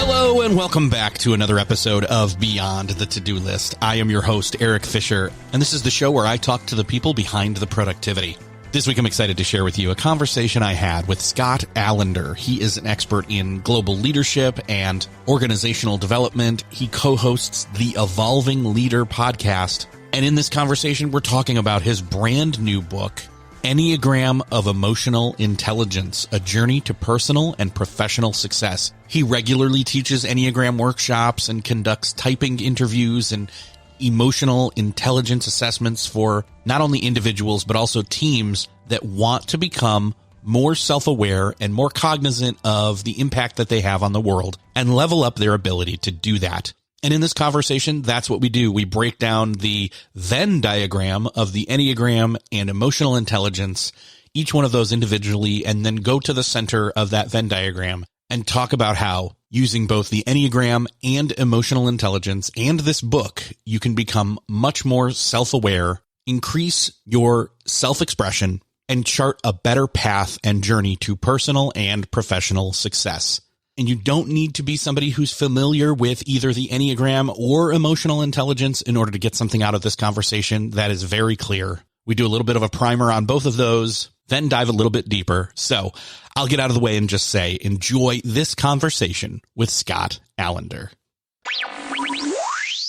Hello and welcome back to another episode of Beyond the To-Do List. I am your host, Eric Fisher, and this is the show where I talk to the people behind the productivity. This week I'm excited to share with you a conversation I had with Scott Allender. He is an expert in global leadership and organizational development. He co-hosts the Evolving Leader podcast. And in this conversation, we're talking about his brand new book, Enneagram of Emotional Intelligence, A Journey to Personal and Professional Success. He regularly teaches Enneagram workshops and conducts typing interviews and emotional intelligence assessments for not only individuals, but also teams that want to become more self-aware and more cognizant of the impact that they have on the world and level up their ability to do that. And in this conversation, that's what we do. We break down the Venn diagram of the Enneagram and emotional intelligence, each one of those individually, and then go to the center of that Venn diagram and talk about how, using both the Enneagram and emotional intelligence and this book, you can become much more self-aware, increase your self-expression, and chart a better path and journey to personal and professional success. And you don't need to be somebody who's familiar with either the Enneagram or emotional intelligence in order to get something out of this conversation. That is very clear. We do a little bit of a primer on both of those, then dive a little bit deeper. So I'll get out of the way and just say, enjoy this conversation with Scott Allender.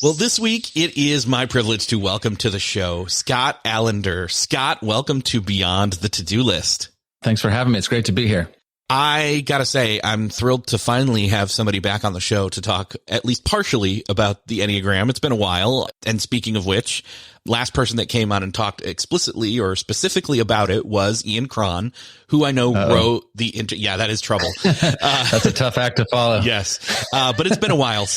Well, this week, it is my privilege to welcome to the show Scott Allender. Scott, welcome to Beyond the To-Do List. Thanks for having me. It's great to be here. I gotta say, I'm thrilled to finally have somebody back on the show to talk at least partially about the Enneagram. It's been a while. And speaking of which, last person that came on and talked explicitly or specifically about it was Ian Cron, who I know wrote the yeah, that is trouble. That's a tough act to follow. Yes. But it's been a while.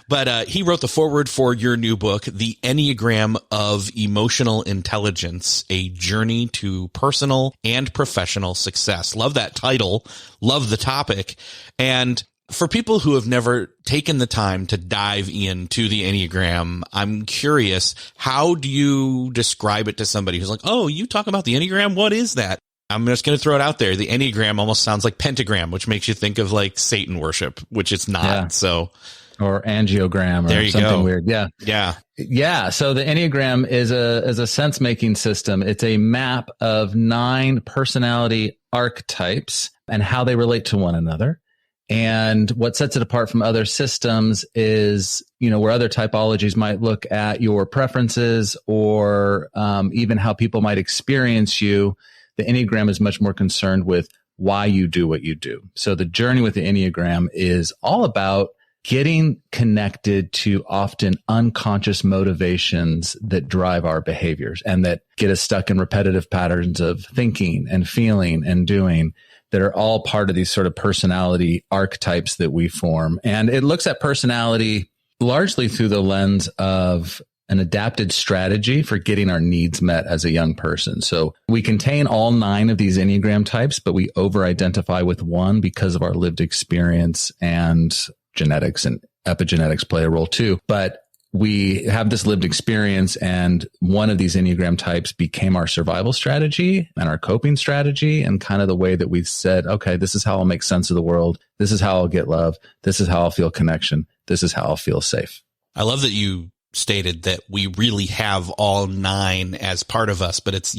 But he wrote the foreword for your new book, The Enneagram of Emotional Intelligence, A Journey to Personal and Professional Success. Love that title. Love the topic. And for people who have never taken the time to dive into the Enneagram, I'm curious, how do you describe it to somebody who's like, oh, you talk about the Enneagram? What is that? I'm just going to throw it out there. The Enneagram almost sounds like pentagram, which makes you think of like Satan worship, which it's not. Yeah. So, or angiogram or something weird. Yeah. Yeah. Yeah. So the Enneagram is a sense making system. It's a map of 9 personality archetypes and how they relate to one another. And what sets it apart from other systems is, where other typologies might look at your preferences or even how people might experience you, the Enneagram is much more concerned with why you do what you do. So the journey with the Enneagram is all about getting connected to often unconscious motivations that drive our behaviors and that get us stuck in repetitive patterns of thinking and feeling and doing that are all part of these sort of personality archetypes that we form. And it looks at personality largely through the lens of an adapted strategy for getting our needs met as a young person. So we contain all 9 of these Enneagram types, but we over-identify with one because of our lived experience, and genetics and epigenetics play a role too. But we have this lived experience, and one of these Enneagram types became our survival strategy and our coping strategy, and kind of the way that we said, okay, this is how I'll make sense of the world. This is how I'll get love. This is how I'll feel connection. This is how I'll feel safe. I love that you stated that we really have all 9 as part of us, but it's,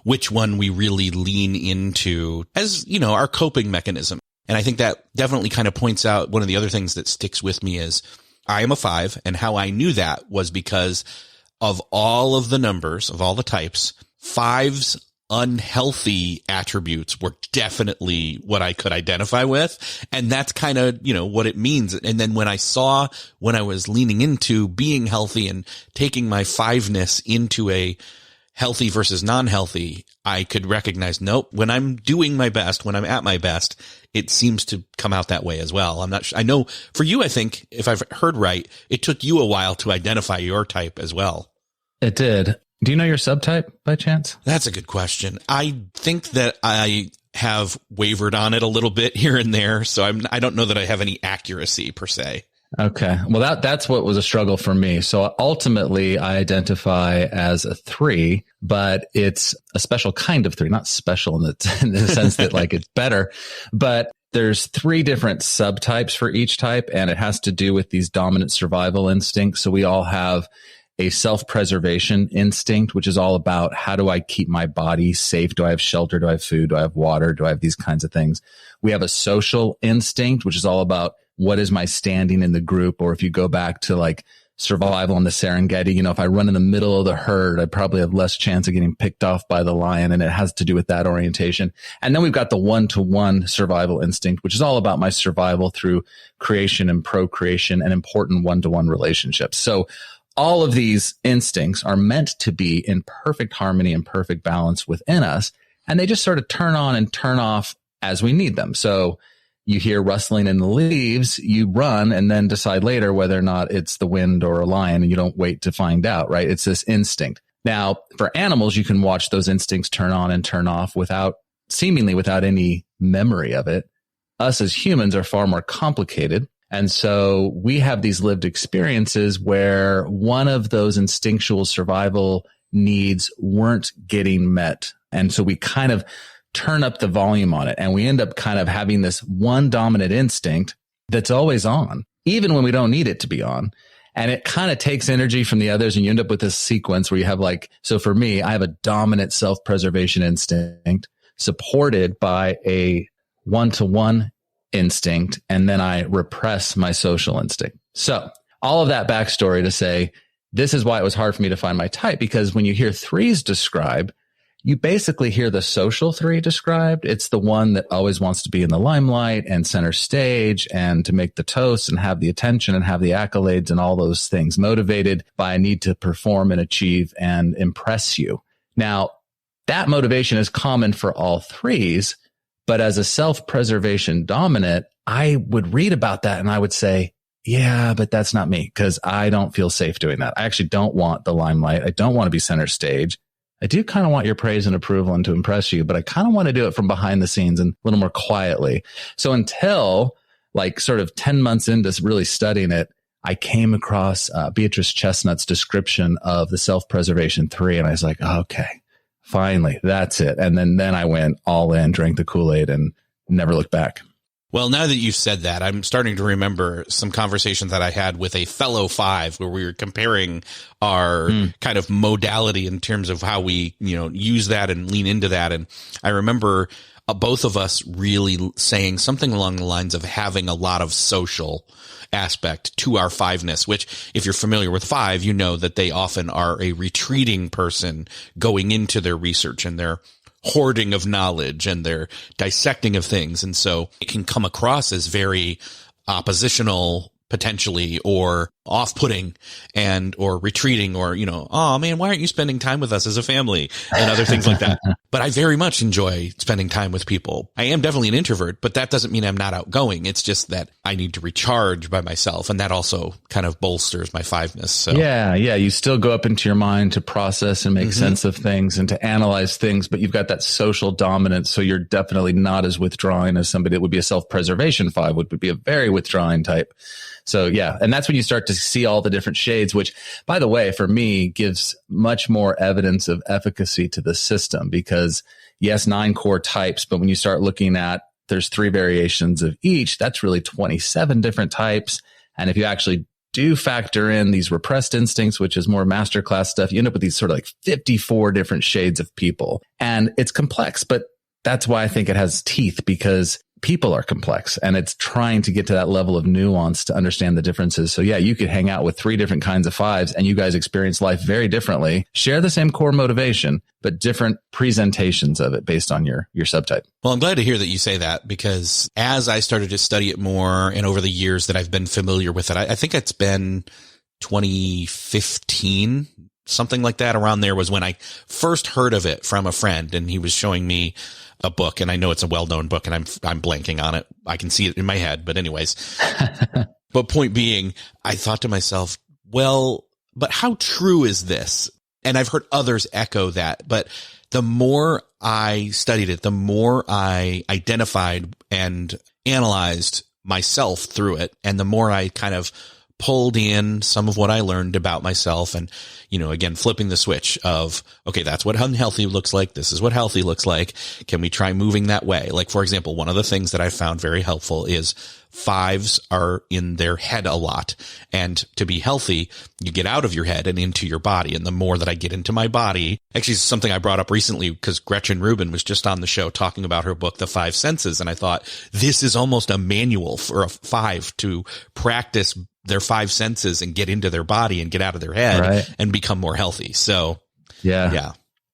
which one we really lean into as, our coping mechanism. And I think that definitely kind of points out one of the other things that sticks with me is I am a 5, and how I knew that was because of all of the numbers, of all the types, 5's unhealthy attributes were definitely what I could identify with. And that's kind of, what it means. And then when I was leaning into being healthy and taking my 5-ness into a healthy versus non-healthy, I could recognize, nope, when I'm doing my best, when I'm at my best, it seems to come out that way as well. I'm not sure. I know for you, I think if I've heard right, it took you a while to identify your type as well. It did. Do you know your subtype by chance? That's a good question. I think that I have wavered on it a little bit here and there. So I don't know that I have any accuracy per se. Okay. Well, that's what was a struggle for me. So ultimately I identify as a 3, but it's a special kind of 3, not special in the sense that like it's better, but there's 3 different subtypes for each type, and it has to do with these dominant survival instincts. So we all have a self-preservation instinct, which is all about how do I keep my body safe? Do I have shelter? Do I have food? Do I have water? Do I have these kinds of things? We have a social instinct, which is all about what is my standing in the group? Or if you go back to like survival in the Serengeti, if I run in the middle of the herd, I probably have less chance of getting picked off by the lion. And it has to do with that orientation. And then we've got the one-to-one survival instinct, which is all about my survival through creation and procreation and important one-to-one relationships. So all of these instincts are meant to be in perfect harmony and perfect balance within us. And they just sort of turn on and turn off as we need them. So you hear rustling in the leaves, you run and then decide later whether or not it's the wind or a lion, and you don't wait to find out, right? It's this instinct. Now, for animals, you can watch those instincts turn on and turn off seemingly without any memory of it. Us as humans are far more complicated. And so we have these lived experiences where one of those instinctual survival needs weren't getting met. And so we kind of turn up the volume on it, and we end up kind of having this one dominant instinct that's always on, even when we don't need it to be on. And it kind of takes energy from the others, and you end up with this sequence where you have so for me, I have a dominant self-preservation instinct supported by a one-to-one instinct, and then I repress my social instinct. So all of that backstory to say, this is why it was hard for me to find my type, because when you hear 3s described, you basically hear the social 3 described. It's the one that always wants to be in the limelight and center stage and to make the toast and have the attention and have the accolades and all those things, motivated by a need to perform and achieve and impress you. Now, that motivation is common for all 3s, but as a self-preservation dominant, I would read about that and I would say, yeah, but that's not me, because I don't feel safe doing that. I actually don't want the limelight. I don't want to be center stage. I do kind of want your praise and approval and to impress you, but I kind of want to do it from behind the scenes and a little more quietly. So until sort of 10 months into really studying it, I came across Beatrice Chestnut's description of the self-preservation 3. And I was like, okay, finally, that's it. And then I went all in, drank the Kool-Aid, and never looked back. Well, now that you've said that, I'm starting to remember some conversations that I had with a fellow 5 where we were comparing our kind of modality in terms of how we, use that and lean into that. And I remember both of us really saying something along the lines of having a lot of social aspect to our 5-ness, which if you're familiar with 5, you know that they often are a retreating person going into their research and their hoarding of knowledge and their dissecting of things. And so it can come across as very oppositional potentially, or off-putting or retreating, or, oh man, why aren't you spending time with us as a family, and other things like that. But I very much enjoy spending time with people. I am definitely an introvert, but that doesn't mean I'm not outgoing. It's just that I need to recharge by myself. And that also kind of bolsters my 5-ness. So yeah. You still go up into your mind to process and make sense of things and to analyze things, but you've got that social dominance. So you're definitely not as withdrawing as somebody that would be a self-preservation 5, would be a very withdrawing type. So yeah, and that's when you start to see all the different shades, which, by the way, for me gives much more evidence of efficacy to the system, because yes, 9 core types, but when you start looking at there's 3 variations of each, that's really 27 different types. And if you actually do factor in these repressed instincts, which is more masterclass stuff, you end up with these sort of 54 different shades of people. And it's complex, but that's why I think it has teeth, because people are complex and it's trying to get to that level of nuance to understand the differences. So yeah, you could hang out with 3 different kinds of 5s and you guys experience life very differently, share the same core motivation, but different presentations of it based on your subtype. Well, I'm glad to hear that you say that, because as I started to study it more and over the years that I've been familiar with it, I think it's been 2015, something like that. Around there was when I first heard of it from a friend, and he was showing me a book, and I know it's a well-known book, and I'm blanking on it. I can see it in my head, but anyways. But point being, I thought to myself, well, but how true is this? And I've heard others echo that, but the more I studied it, the more I identified and analyzed myself through it, and the more I kind of pulled in some of what I learned about myself and, again, flipping the switch of, okay, that's what unhealthy looks like. This is what healthy looks like. Can we try moving that way? Like, for example, one of the things that I found very helpful is 5s are in their head a lot. And to be healthy, you get out of your head and into your body. And the more that I get into my body, actually it's something I brought up recently because Gretchen Rubin was just on the show talking about her book, The 5 Senses. And I thought this is almost a manual for a 5 to practice their 5 senses and get into their body and get out of their head and become more healthy. So yeah. Yeah,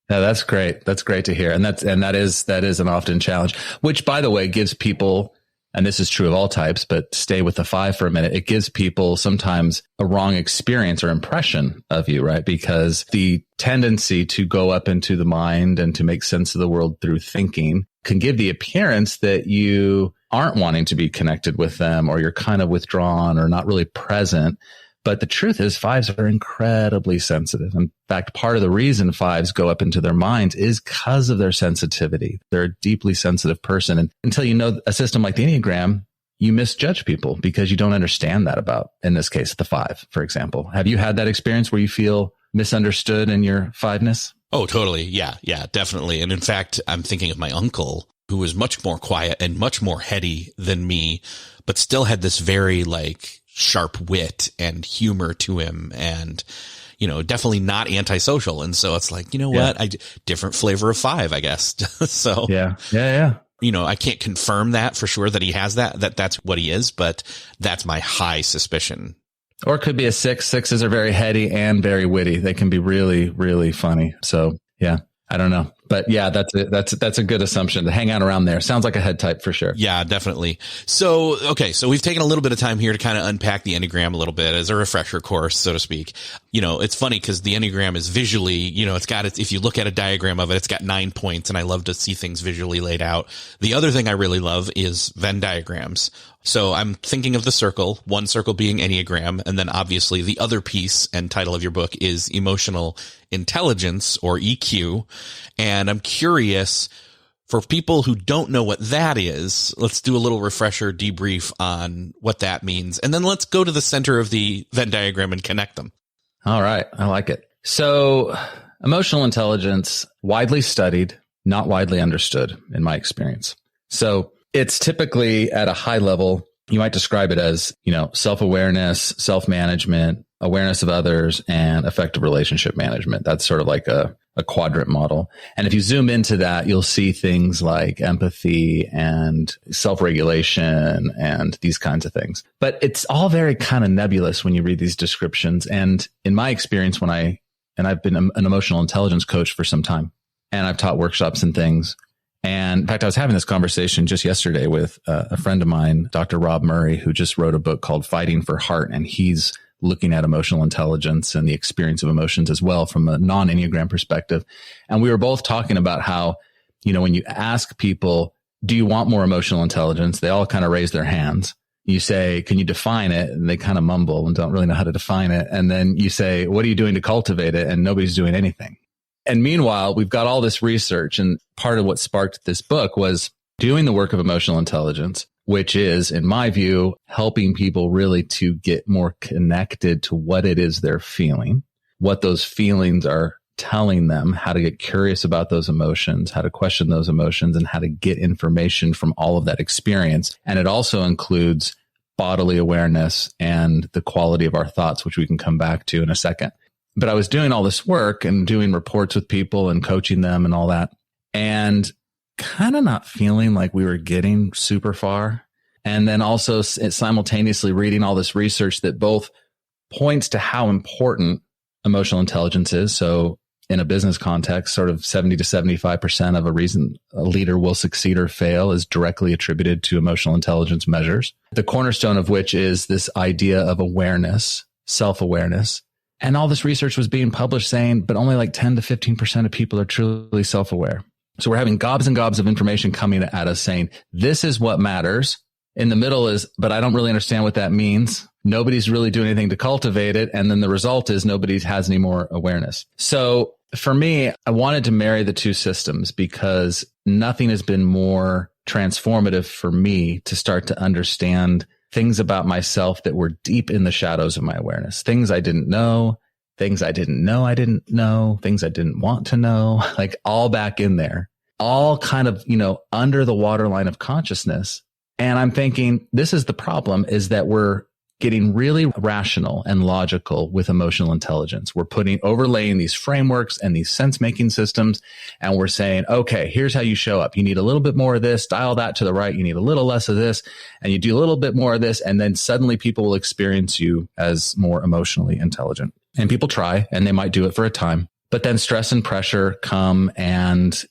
that's great. That's great to hear. And that is an often challenge, which by the way gives people, and this is true of all types, but stay with the 5 for a minute. It gives people sometimes a wrong experience or impression of you, right? Because the tendency to go up into the mind and to make sense of the world through thinking can give the appearance that you aren't wanting to be connected with them, or you're kind of withdrawn or not really present. But the truth is 5s are incredibly sensitive. In fact, part of the reason 5s go up into their minds is because of their sensitivity. They're a deeply sensitive person. And until you know a system like the Enneagram, you misjudge people because you don't understand that about, in this case, the 5, for example. Have you had that experience where you feel misunderstood in your 5-ness? Oh, totally. Yeah, definitely. And in fact, I'm thinking of my uncle, who was much more quiet and much more heady than me, but still had this very sharp wit and humor to him, and definitely not antisocial. And so it's like, what, different flavor of 5, I guess. So yeah. I can't confirm that for sure that he has that's what he is, but that's my high suspicion. Or it could be a 6. 6s are very heady and very witty. They can be really, really funny. So yeah, I don't know. But yeah, that's a good assumption to hang out around there. Sounds like a head type for sure. Yeah, definitely. So, okay. So we've taken a little bit of time here to kind of unpack the Enneagram a little bit as a refresher course, so to speak. It's funny because the Enneagram is visually, if you look at a diagram of it, it's got 9 points, and I love to see things visually laid out. The other thing I really love is Venn diagrams. So I'm thinking of the circle, one circle being Enneagram, and then obviously the other piece and title of your book is emotional intelligence, or EQ. And I'm curious, for people who don't know what that is, let's do a little refresher debrief on what that means. And then let's go to the center of the Venn diagram and connect them. All right. I like it. So emotional intelligence, widely studied, not widely understood in my experience. So it's typically at a high level, you might describe it as, self-awareness, self-management, awareness of others, and effective relationship management. That's sort of like a quadrant model. And if you zoom into that, you'll see things like empathy and self-regulation and these kinds of things. But it's all very kind of nebulous when you read these descriptions. And in my experience, I've been an emotional intelligence coach for some time, and I've taught workshops and things. And in fact, I was having this conversation just yesterday with a friend of mine, Dr. Rob Murray, who just wrote a book called Fighting for Heart. And he's looking at emotional intelligence and the experience of emotions as well from a non-Enneagram perspective. And we were both talking about how, when you ask people, do you want more emotional intelligence? They all kind of raise their hands. You say, can you define it? And they kind of mumble and don't really know how to define it. And then you say, what are you doing to cultivate it? And nobody's doing anything. And meanwhile, we've got all this research, and part of what sparked this book was doing the work of emotional intelligence, which is, in my view, helping people really to get more connected to what it is they're feeling, what those feelings are telling them, how to get curious about those emotions, how to question those emotions, and how to get information from all of that experience. And it also includes bodily awareness and the quality of our thoughts, which we can come back to in a second. But I was doing all this work and doing reports with people and coaching them and all that, and kind of not feeling like we were getting super far. And then also simultaneously reading all this research that both points to how important emotional intelligence is. So in a business context, sort of 70 to 75% of a reason a leader will succeed or fail is directly attributed to emotional intelligence measures. The cornerstone of which is this idea of awareness, self-awareness. And all this research was being published saying, but only like 10 to 15% of people are truly self-aware. So we're having gobs and gobs of information coming at us saying, this is what matters. In the middle is, but I don't really understand what that means. Nobody's really doing anything to cultivate it. And then the result is nobody has any more awareness. So for me, I wanted to marry the two systems because nothing has been more transformative for me to start to understand things about myself that were deep in the shadows of my awareness, things I didn't know, things I didn't know I didn't know, things I didn't want to know, like all back in there, all kind of, under the waterline of consciousness. And I'm thinking, this is the problem, is that we're getting really rational and logical with emotional intelligence. We're overlaying these frameworks and these sense-making systems, and we're saying, okay, here's how you show up. You need a little bit more of this, dial that to the right. You need a little less of this, and you do a little bit more of this, and then suddenly people will experience you as more emotionally intelligent. And people try, and they might do it for a time. But then stress and pressure come, and,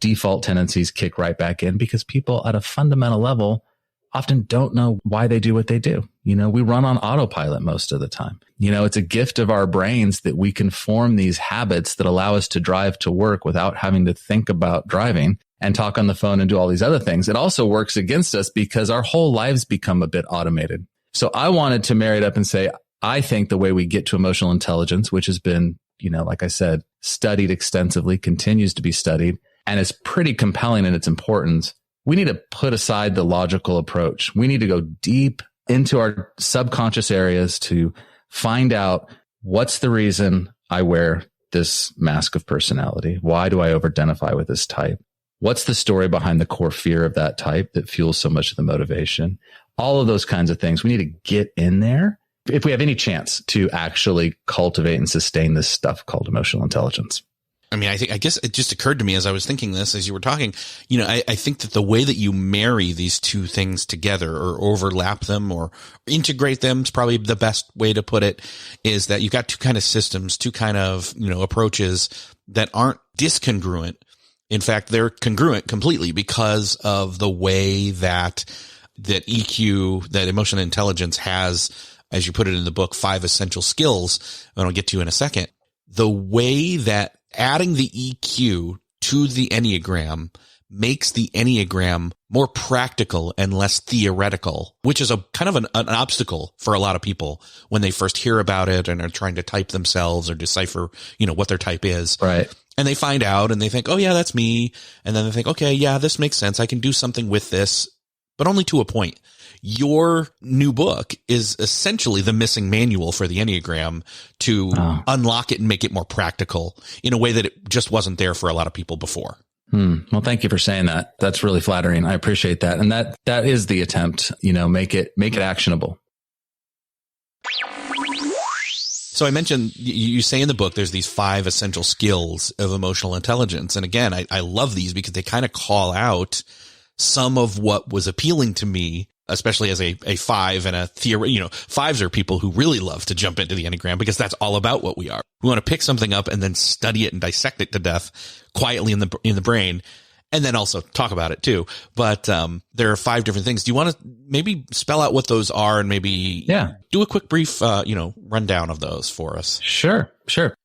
default tendencies kick right back in, because people at a fundamental level often don't know why they do what they do. We run on autopilot most of the time. It's a gift of our brains that we can form these habits that allow us to drive to work without having to think about driving and talk on the phone and do all these other things. It also works against us because our whole lives become a bit automated. So I wanted to marry it up and say, I think the way we get to emotional intelligence, which has been, like I said, studied extensively, continues to be studied, and is pretty compelling in its importance, we need to put aside the logical approach. We need to go deep into our subconscious areas to find out, what's the reason I wear this mask of personality? Why do I over-identify with this type? What's the story behind the core fear of that type that fuels so much of the motivation? All of those kinds of things. We need to get in there if we have any chance to actually cultivate and sustain this stuff called emotional intelligence. I guess it just occurred to me as I was thinking this, as you were talking, I think that the way that you marry these two things together, or overlap them or integrate them, is probably the best way to put it, is that you've got two kind of systems, two kind of, approaches that aren't discongruent. In fact, they're congruent completely because of the way that EQ, that emotional intelligence has, as you put it in the book, 5 essential skills, and I'll get to in a second. The way that adding the EQ to the Enneagram makes the Enneagram more practical and less theoretical, which is a kind of an obstacle for a lot of people when they first hear about it and are trying to type themselves or decipher, what their type is. Right. And they find out and they think, oh yeah, that's me. And then they think, okay, yeah, this makes sense. I can do something with this, but only to a point. Your new book is essentially the missing manual for the Enneagram to unlock it and make it more practical in a way that it just wasn't there for a lot of people before. Well, thank you for saying that. That's really flattering. I appreciate that. And that is the attempt, make it actionable. So I mentioned, you say in the book, there's these 5 essential skills of emotional intelligence. And again, I love these because they kind of call out some of what was appealing to me, especially as a 5 and a theory. 5s are people who really love to jump into the Enneagram because that's all about what we are. We want to pick something up and then study it and dissect it to death quietly in the brain, and then also talk about it too. But there are 5 different things. Do you want to maybe spell out what those are and maybe do a quick brief rundown of those for us? Sure.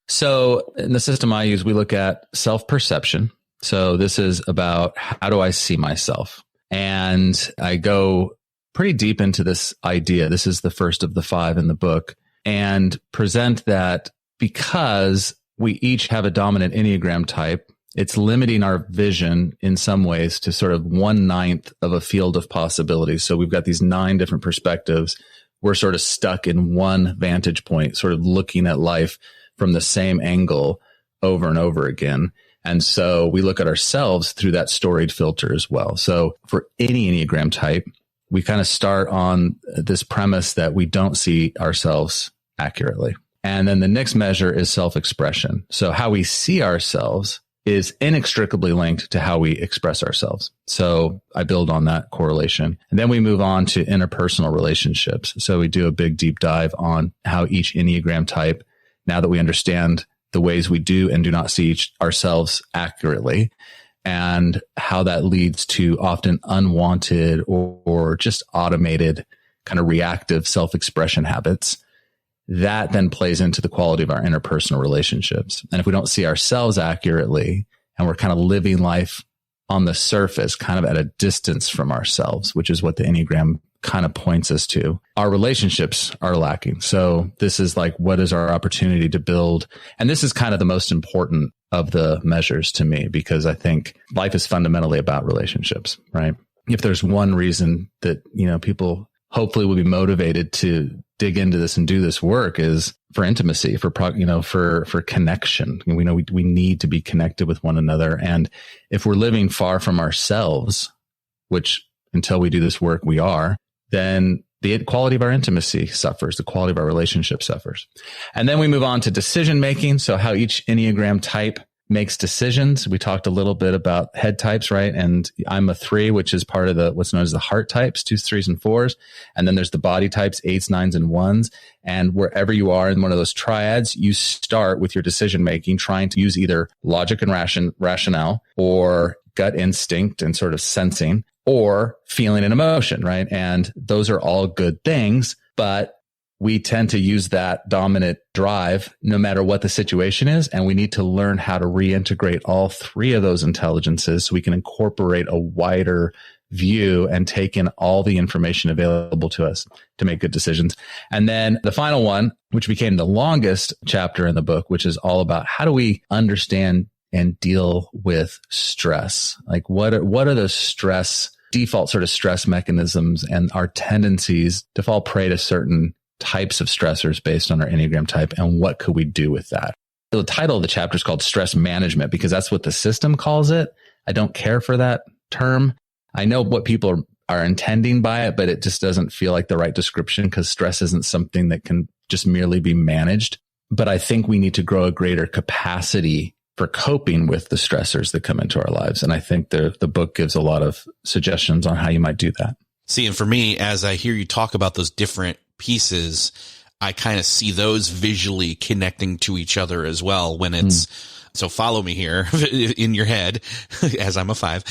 So in the system I use, we look at self-perception. So this is about, how do I see myself? And I go pretty deep into this idea. This is the first of the 5 in the book, and present that because we each have a dominant Enneagram type, it's limiting our vision in some ways to sort of 1/9 of a field of possibilities. So we've got these 9 different perspectives. We're sort of stuck in one vantage point, sort of looking at life from the same angle over and over again. And so we look at ourselves through that storied filter as well. So for any Enneagram type, we kind of start on this premise that we don't see ourselves accurately. And then the next measure is self-expression. So how we see ourselves is inextricably linked to how we express ourselves. So I build on that correlation. And then we move on to interpersonal relationships. So we do a big deep dive on how each Enneagram type, now that we understand the ways we do and do not see ourselves accurately, and how that leads to often unwanted or just automated kind of reactive self-expression habits. That then plays into the quality of our interpersonal relationships. And if we don't see ourselves accurately and we're kind of living life on the surface, kind of at a distance from ourselves, which is what the Enneagram kind of points us to, our relationships are lacking. So this is like, what is our opportunity to build? And this is kind of the most important of the measures to me, because I think life is fundamentally about relationships, right? If there's one reason that, people hopefully we'll be motivated to dig into this and do this work is for intimacy, for connection. We know we need to be connected with one another. And if we're living far from ourselves, which until we do this work, we are, then the quality of our intimacy suffers, the quality of our relationship suffers. And then we move on to decision making. So how each Enneagram type makes decisions. We talked a little bit about head types, right? And I'm a 3, which is part of the what's known as the heart types, 2s, 3s, and 4s. And then there's the body types, 8s, 9s, and 1s. And wherever you are in one of those triads, you start with your decision making, trying to use either logic and rationale, or gut instinct and sort of sensing, or feeling and emotion, right? And those are all good things, but we tend to use that dominant drive no matter what the situation is. And we need to learn how to reintegrate all 3 of those intelligences so we can incorporate a wider view and take in all the information available to us to make good decisions. And then the final one, which became the longest chapter in the book, which is all about how do we understand and deal with stress? Like what are the default sort of stress mechanisms and our tendencies to fall prey to certain types of stressors based on our Enneagram type, and what could we do with that? The title of the chapter is called Stress Management because that's what the system calls it. I don't care for that term. I know what people are intending by it, but it just doesn't feel like the right description because stress isn't something that can just merely be managed. But I think we need to grow a greater capacity for coping with the stressors that come into our lives. And I think the book gives a lot of suggestions on how you might do that. See, and for me, as I hear you talk about those different pieces, I kind of see those visually connecting to each other as well when it's, so follow me here in your head as I'm a 5,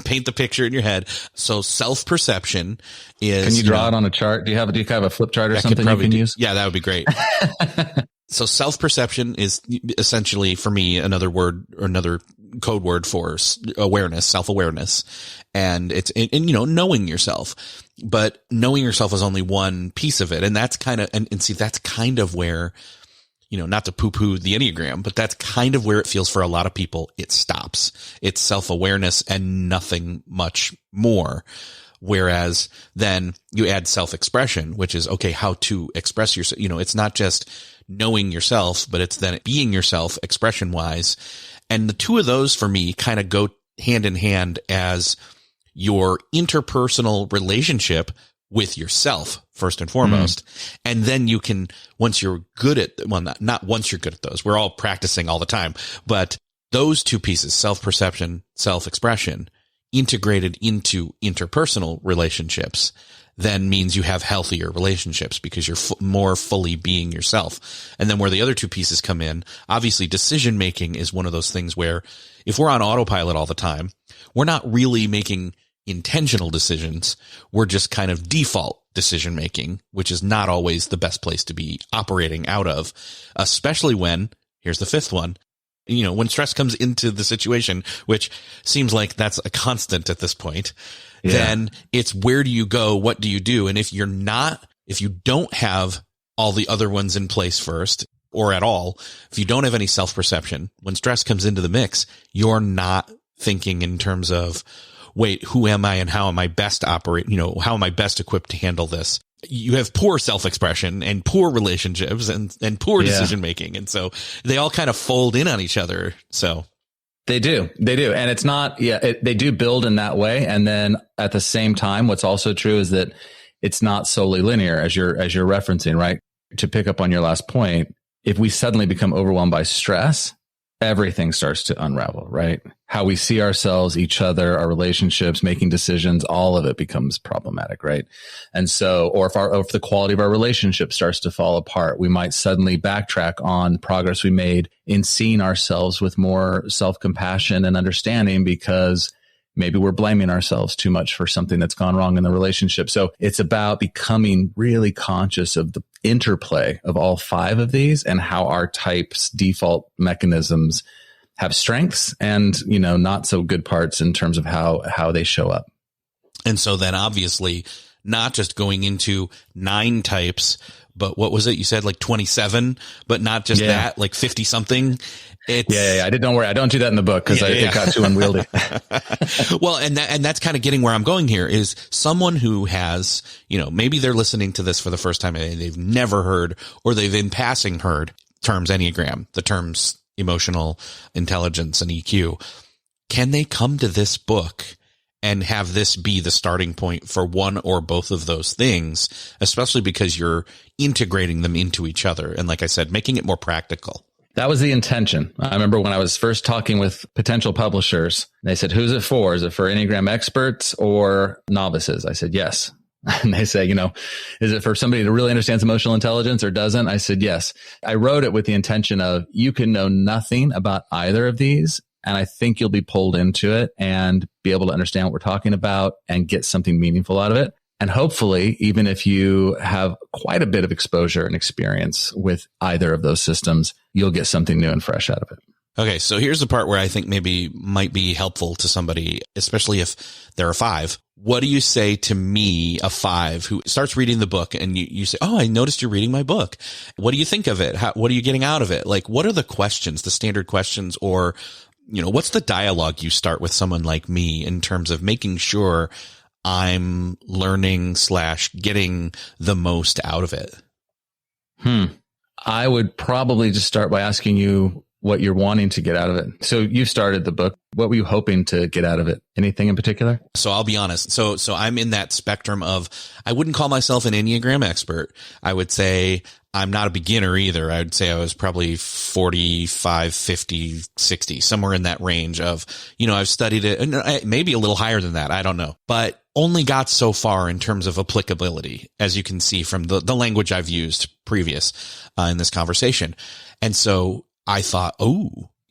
paint the picture in your head. So self-perception is, can you draw it on a chart? Do you have a flip chart or something you can use? Yeah, that would be great. So self-perception is essentially for me, another word or another code word for awareness, self-awareness. And it's, knowing yourself, but knowing yourself is only one piece of it. And that's kind of, and see, that's kind of where, not to poo-poo the Enneagram, but that's kind of where it feels for a lot of people. It stops. It's self-awareness and nothing much more. Whereas then you add self-expression, which is, okay, how to express yourself. It's not just knowing yourself, but it's then being yourself expression wise. And the 2 of those for me kind of go hand in hand as your interpersonal relationship with yourself first and foremost. And then you can, once you're good at, well, not once you're good at those, we're all practicing all the time, but those 2 pieces, self-perception, self-expression, integrated into interpersonal relationships, then means you have healthier relationships because you're more fully being yourself. And then where the other 2 pieces come in, obviously decision making is one of those things where if we're on autopilot all the time, we're not really making intentional decisions. We're just kind of default decision making, which is not always the best place to be operating out of, especially when, here's the 5th one, when stress comes into the situation, which seems like that's a constant at this point, then it's where do you go? What do you do? And if you don't have all the other ones in place first or at all, if you don't have any self-perception, when stress comes into the mix, you're not thinking in terms of, wait, who am I and how am I best operate? How am I best equipped to handle this? You have poor self-expression and poor relationships and poor decision making. And so they all kind of fold in on each other. So they do. And it's not, they do build in that way. And then at the same time, what's also true is that it's not solely linear as you're referencing, right? To pick up on your last point, if we suddenly become overwhelmed by stress, everything starts to unravel, right? How we see ourselves, each other, our relationships, making decisions, all of it becomes problematic, right? And so, or if the quality of our relationship starts to fall apart, we might suddenly backtrack on progress we made in seeing ourselves with more self-compassion and understanding because maybe we're blaming ourselves too much for something that's gone wrong in the relationship. So it's about becoming really conscious of the interplay of all 5 of these and how our types default mechanisms have strengths and, not so good parts in terms of how they show up. And so then obviously not just going into 9 types, but what was it? You said like 27, but not just that, like 50 something. Yeah. Don't worry. I don't do that in the book because it got too unwieldy. Well, and that's kind of getting where I'm going here is someone who has, maybe they're listening to this for the first time and they've never heard, or they've in passing heard terms Enneagram, the terms emotional intelligence and EQ. Can they come to this book and have this be the starting point for one or both of those things, especially because you're integrating them into each other? And like I said, making it more practical. That was the intention. I remember when I was first talking with potential publishers, they said, who's it for? Is it for Enneagram experts or novices? I said, yes. And they say, is it for somebody that really understands emotional intelligence or doesn't? I said, yes. I wrote it with the intention of you can know nothing about either of these. And I think you'll be pulled into it and be able to understand what we're talking about and get something meaningful out of it. And hopefully, even if you have quite a bit of exposure and experience with either of those systems, you'll get something new and fresh out of it. Okay, so here's the part where I think maybe might be helpful to somebody, especially if they're a 5. What do you say to me, a 5, who starts reading the book and you say, oh, I noticed you're reading my book. What do you think of it? What are you getting out of it? Like, what are the questions, the standard questions, or, what's the dialogue you start with someone like me in terms of making sure I'm learning / getting the most out of it? I would probably just start by asking you what you're wanting to get out of it. So you started the book. What were you hoping to get out of it? Anything in particular? So I'll be honest. So I'm in that spectrum of, I wouldn't call myself an Enneagram expert. I would say I'm not a beginner either. I would say I was probably 45, 50, 60, somewhere in that range of, I've studied it, maybe a little higher than that. I don't know, but only got so far in terms of applicability, as you can see from the language I've used previous in this conversation. And so I thought,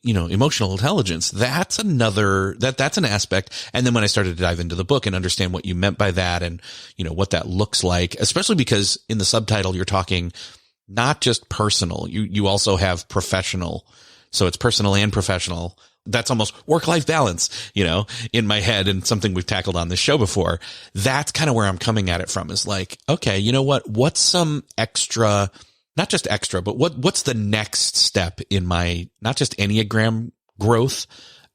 emotional intelligence, that's that's an aspect. And then when I started to dive into the book and understand what you meant by that and, what that looks like, especially because in the subtitle, you're talking not just personal, you also have professional. So it's personal and professional. That's almost work-life balance, in my head, and something we've tackled on this show before. That's kind of where I'm coming at it from, is like, okay, you know what? What's some extra, not just extra, but what's the next step in my, not just Enneagram growth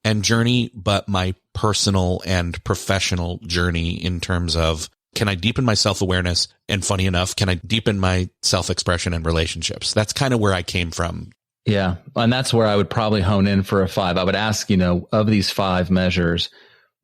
and journey, but my personal and professional journey in terms of, can I deepen my self-awareness? And funny enough, can I deepen my self-expression and relationships? That's kind of where I came from. Yeah. And that's where I would probably hone in for a 5. I would ask, of these 5 measures,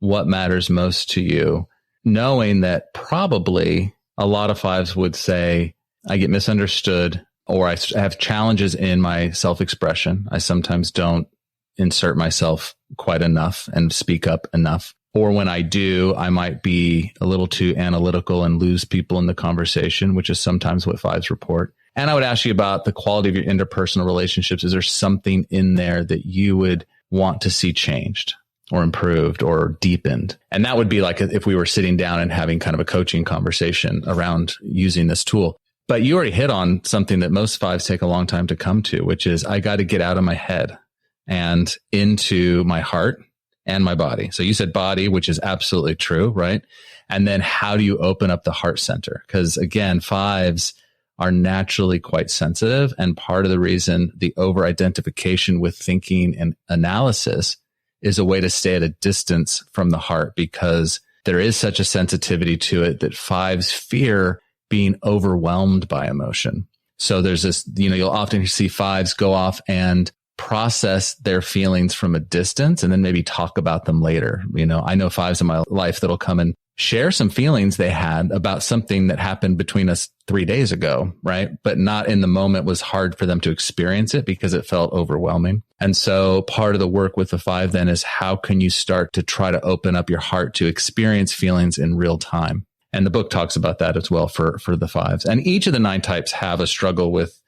what matters most to you? Knowing that probably a lot of 5s would say, I get misunderstood, or I have challenges in my self-expression. I sometimes don't insert myself quite enough and speak up enough. Or when I do, I might be a little too analytical and lose people in the conversation, which is sometimes what 5s report. And I would ask you about the quality of your interpersonal relationships. Is there something in there that you would want to see changed or improved or deepened? And that would be like if we were sitting down and having kind of a coaching conversation around using this tool. But you already hit on something that most 5s take a long time to come to, which is I got to get out of my head and into my heart and my body. So you said body, which is absolutely true, right? And then how do you open up the heart center? Because again, 5s are naturally quite sensitive. And part of the reason the over-identification with thinking and analysis is a way to stay at a distance from the heart, because there is such a sensitivity to it that 5s fear being overwhelmed by emotion. So there's this, you'll often see 5s go off and process their feelings from a distance and then maybe talk about them later. I know 5s in my life that'll come and share some feelings they had about something that happened between us 3 days ago, right? But not in the moment, was hard for them to experience it because it felt overwhelming. And so part of the work with the 5 then is how can you start to try to open up your heart to experience feelings in real time? And the book talks about that as well for the 5s. And each of the 9 types have a struggle with,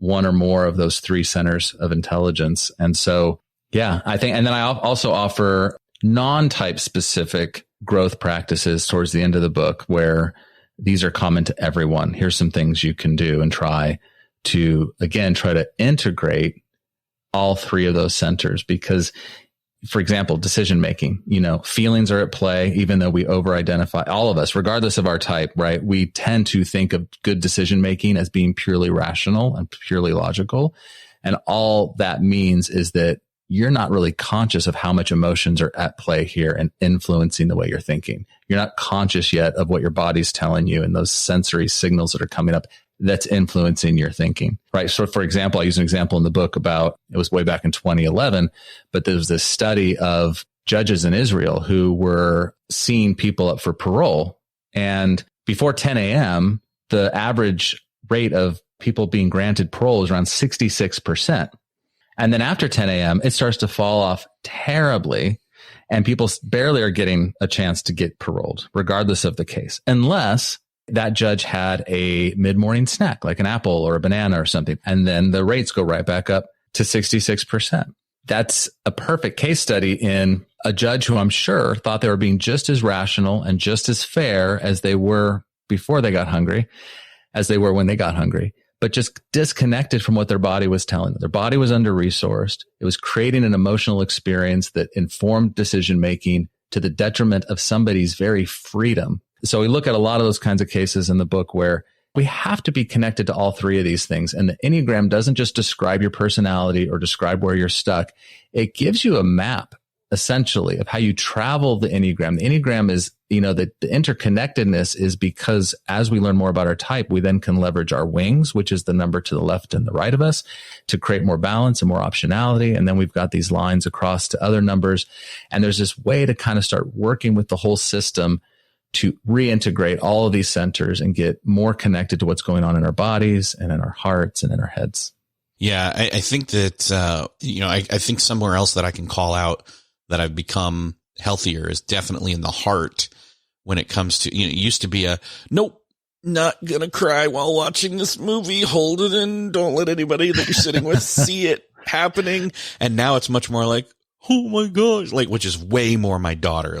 one or more of those 3 centers of intelligence. And so, yeah, I think, and then I also offer non-type specific growth practices towards the end of the book where these are common to everyone. Here's some things you can do and try to, again, try to integrate all 3 of those centers, because for example, decision making, feelings are at play, even though we over identify all of us, regardless of our type, right? We tend to think of good decision making as being purely rational and purely logical. And all that means is that you're not really conscious of how much emotions are at play here and influencing the way you're thinking. You're not conscious yet of what your body's telling you and those sensory signals that are coming up that's influencing your thinking, right? So for example, I use an example in the book about, it was way back in 2011, but there was this study of judges in Israel who were seeing people up for parole. And before 10 a.m., the average rate of people being granted parole is around 66%. And then after 10 a.m., it starts to fall off terribly. And people barely are getting a chance to get paroled, regardless of the case, unless that judge had a mid-morning snack, like an apple or a banana or something. And then the rates go right back up to 66%. That's a perfect case study in a judge who I'm sure thought they were being just as rational and just as fair as they were before they got hungry, as they were when they got hungry, but just disconnected from what their body was telling them. Their body was under-resourced. It was creating an emotional experience that informed decision-making to the detriment of somebody's very freedom. So we look at a lot of those kinds of cases in the book where we have to be connected to all three of these things. And the Enneagram doesn't just describe your personality or describe where you're stuck. It gives you a map, essentially, of how you travel the Enneagram. The Enneagram is, the interconnectedness is because as we learn more about our type, we then can leverage our wings, which is the number to the left and the right of us, to create more balance and more optionality. And then we've got these lines across to other numbers. And there's this way to kind of start working with the whole system to reintegrate all of these centers and get more connected to what's going on in our bodies and in our hearts and in our heads. Yeah, I think that, I think somewhere else that I can call out that I've become healthier is definitely in the heart when it comes to, it used to be nope, not going to cry while watching this movie. Hold it in. Don't let anybody that you're sitting with see it happening. And now it's much more like, oh my gosh, which is way more my daughter.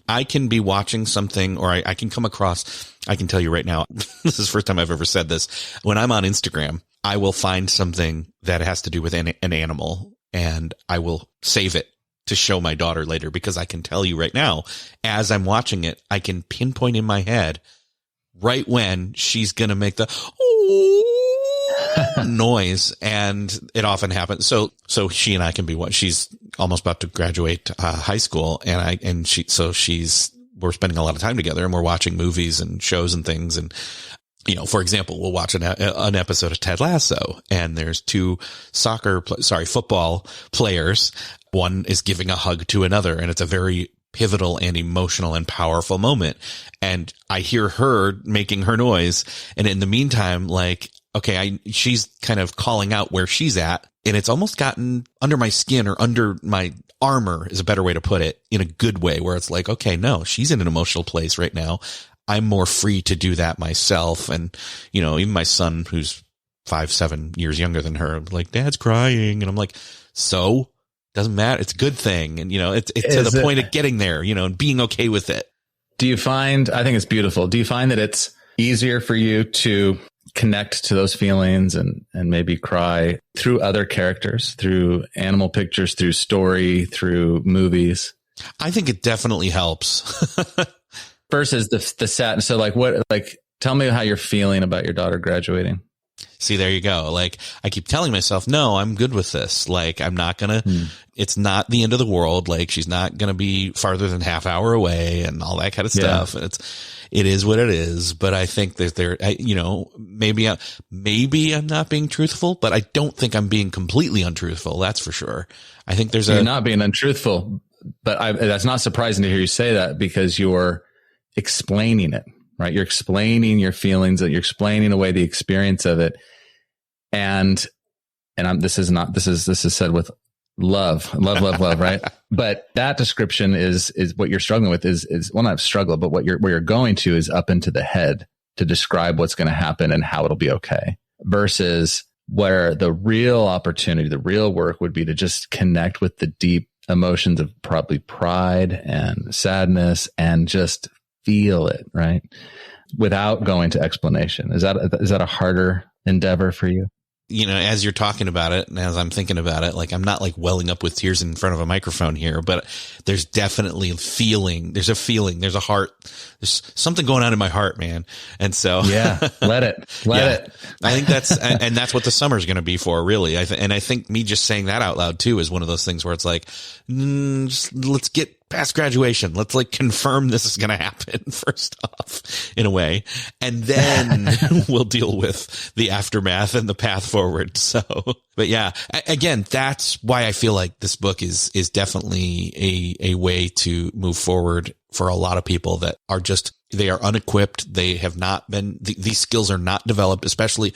I can be watching something or I can come across, I can tell you right now, this is the first time I've ever said this. When I'm on Instagram, I will find something that has to do with an animal and I will save it to show my daughter later, because I can tell you right now, as I'm watching it, I can pinpoint in my head right when she's going to make the noise, and it often happens. So she and I can be she's almost about to graduate high school, and we're spending a lot of time together, and we're watching movies and shows and things. And, for example, we'll watch an episode of Ted Lasso, and there's two football players. One is giving a hug to another, and it's a very pivotal and emotional and powerful moment. And I hear her making her noise. And in the meantime, she's kind of calling out where she's at, and it's almost gotten under my skin or under my armor is a better way to put it, in a good way, where it's like, okay, no, she's in an emotional place right now. I'm more free to do that myself. And, even my son, who's 5-7 years younger than her, like, Dad's crying. And I'm like, so doesn't matter. It's a good thing. And, it's to the point of getting there, and being okay with it. Do you find, I think it's beautiful. Do you find that it's easier for you to connect to those feelings and maybe cry through other characters, through animal pictures, through story, through movies? I think it definitely helps. Versus the sadness. So tell me how you're feeling about your daughter graduating. See, there you go. I keep telling myself, no, I'm good with this. I'm not going to, it's not the end of the world. She's not going to be farther than half hour away and all that kind of stuff. And it is what it is. But I think that maybe I'm not being truthful, but I don't think I'm being completely untruthful. That's for sure. I think you're not being untruthful, but that's not surprising to hear you say that, because you're explaining it. Right. You're explaining your feelings, that you're explaining away the experience of it. And this is said with love, right? But that description is what you're struggling with is well, not struggle, but where you're going to is up into the head to describe what's going to happen and how it'll be okay, versus where the real opportunity, the real work would be to just connect with the deep emotions of probably pride and sadness and just feel it, right? Without going to explanation. Is that a harder endeavor for you? as you're talking about it and as I'm thinking about it, like I'm not like welling up with tears in front of a microphone here, but there's definitely a feeling, there's a heart, there's something going on in my heart, man. And so yeah, let it. I think that's what the summer's going to be for, really. I think me just saying that out loud too is one of those things where it's like, let's get past graduation. Let's like confirm this is going to happen first off in a way. And then we'll deal with the aftermath and the path forward. So, but yeah, again, that's why I feel like this book is definitely a way to move forward for a lot of people that are they are unequipped. They have not been, these skills are not developed, especially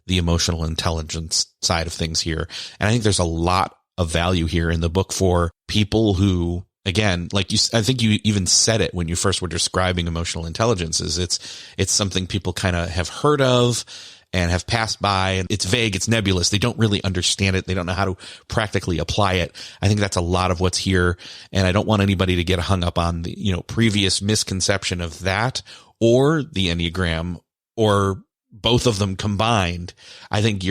the emotional intelligence side of things here. And I think there's a lot of value here in the book for people who, again, like I think you even said it when you first were describing emotional intelligence, is it's something people kind of have heard of and have passed by, and it's vague, it's nebulous. They don't really understand it. They don't know how to practically apply it. I think that's a lot of what's here. And I don't want anybody to get hung up on the, previous misconception of that or the Enneagram or both of them combined. I think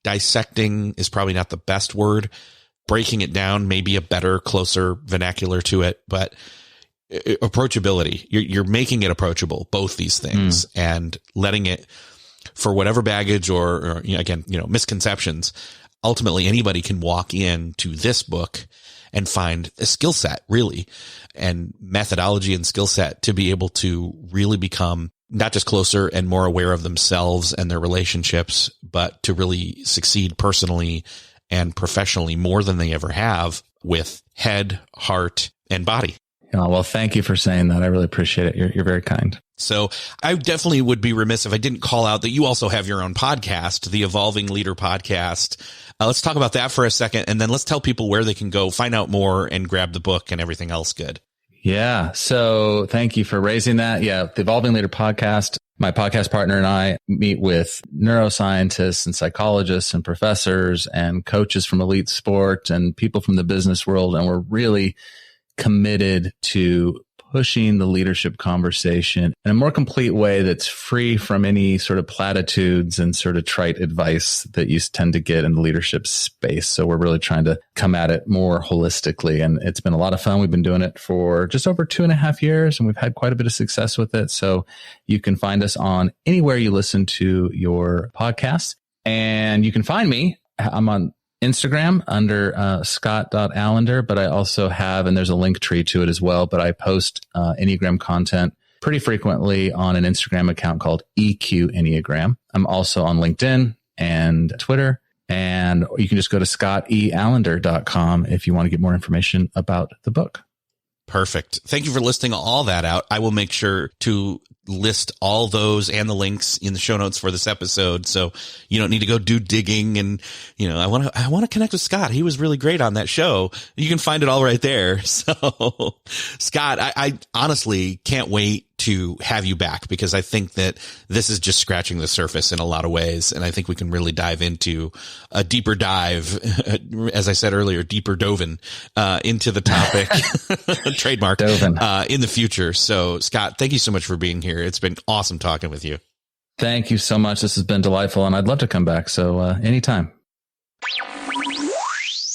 dissecting is probably not the best word. Breaking it down may be a better, closer vernacular to it, but approachability, you're making it approachable, both these things, and letting it, for whatever baggage or misconceptions, ultimately anybody can walk into this book and find a skill set, really, and methodology and skill set to be able to really become not just closer and more aware of themselves and their relationships, but to really succeed personally and professionally more than they ever have with head, heart, and body. Oh, well, thank you for saying that. I really appreciate it. You're very kind. So I definitely would be remiss if I didn't call out that you also have your own podcast, the Evolving Leader Podcast. Let's talk about that for a second, and then let's tell people where they can go find out more and grab the book and everything else good. Yeah. So thank you for raising that. Yeah. The Evolving Leader Podcast, my podcast partner and I meet with neuroscientists and psychologists and professors and coaches from elite sport and people from the business world. And we're really committed to pushing the leadership conversation in a more complete way that's free from any sort of platitudes and sort of trite advice that you tend to get in the leadership space. So we're really trying to come at it more holistically. And it's been a lot of fun. We've been doing it for just over 2.5 years, and we've had quite a bit of success with it. So you can find us on anywhere you listen to your podcast. And you can find me. I'm on Instagram under Scott.Allender, but I also have, and there's a link tree to it as well, but I post Enneagram content pretty frequently on an Instagram account called EQ Enneagram. I'm also on LinkedIn and Twitter, and you can just go to scotteallender.com if you want to get more information about the book. Perfect. Thank you for listing all that out. I will make sure to list all those and the links in the show notes for this episode. So you don't need to go do digging. And, I want to connect with Scott. He was really great on that show. You can find it all right there. So Scott, I honestly can't wait to have you back, because I think that this is just scratching the surface in a lot of ways. And I think we can really dive into a deeper dive, as I said earlier, deeper dovin, into the topic, trademark, in the future. So Scott, thank you so much for being here. It's been awesome talking with you. Thank you so much. This has been delightful, and I'd love to come back. So anytime.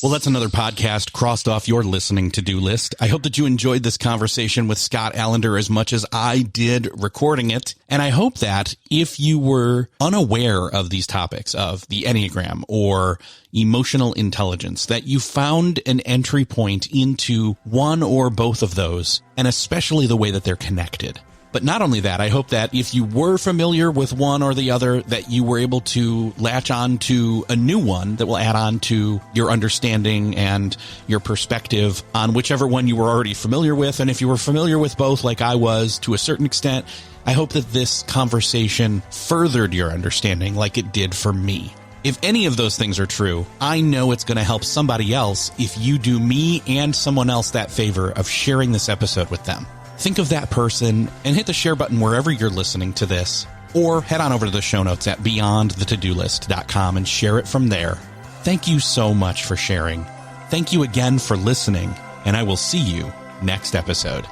Well, that's another podcast crossed off your listening to-do list. I hope that you enjoyed this conversation with Scott Allender as much as I did recording it. And I hope that if you were unaware of these topics of the Enneagram or emotional intelligence, that you found an entry point into one or both of those, and especially the way that they're connected. But not only that, I hope that if you were familiar with one or the other, that you were able to latch on to a new one that will add on to your understanding and your perspective on whichever one you were already familiar with. And if you were familiar with both, like I was to a certain extent, I hope that this conversation furthered your understanding like it did for me. If any of those things are true, I know it's going to help somebody else if you do me and someone else that favor of sharing this episode with them. Think of that person and hit the share button wherever you're listening to this, or head on over to the show notes at beyondthetodolist.com and share it from there. Thank you so much for sharing. Thank you again for listening, and I will see you next episode.